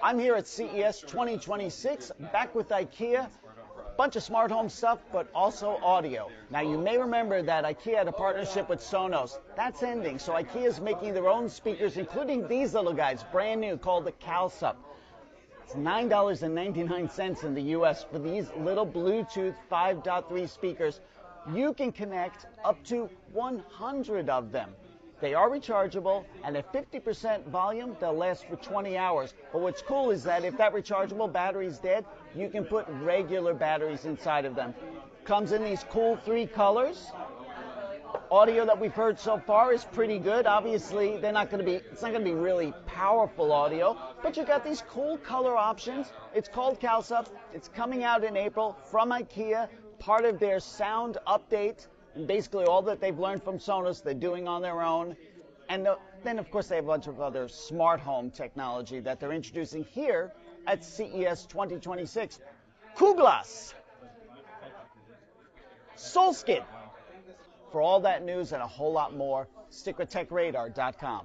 I'm here at CES 2026, back with IKEA. Bunch of smart home stuff, but also audio. Now, you may remember that IKEA had a partnership with Sonos. That's ending, so IKEA is making their own speakers, including these little guys, brand new, called the CalSup. It's $9.99 in the US for these little Bluetooth 5.3 speakers. You can connect up to 100 of them. They are rechargeable, and at 50% volume, they'll last for 20 hours. But what's cool is that if that rechargeable battery is dead, you can put regular batteries inside of them. Comes in these cool 3 colors. Audio that we've heard so far is pretty good. Obviously, it's not going to be really powerful audio, but you got these cool color options. It's called CalSup. It's coming out in April from IKEA, part of their sound update. And basically all that they've learned from Sonos, they're doing on their own. And then, of course, they have a bunch of other smart home technology that they're introducing here at CES 2026. Kuglas, Solskid. For all that news and a whole lot more, stick with TechRadar.com.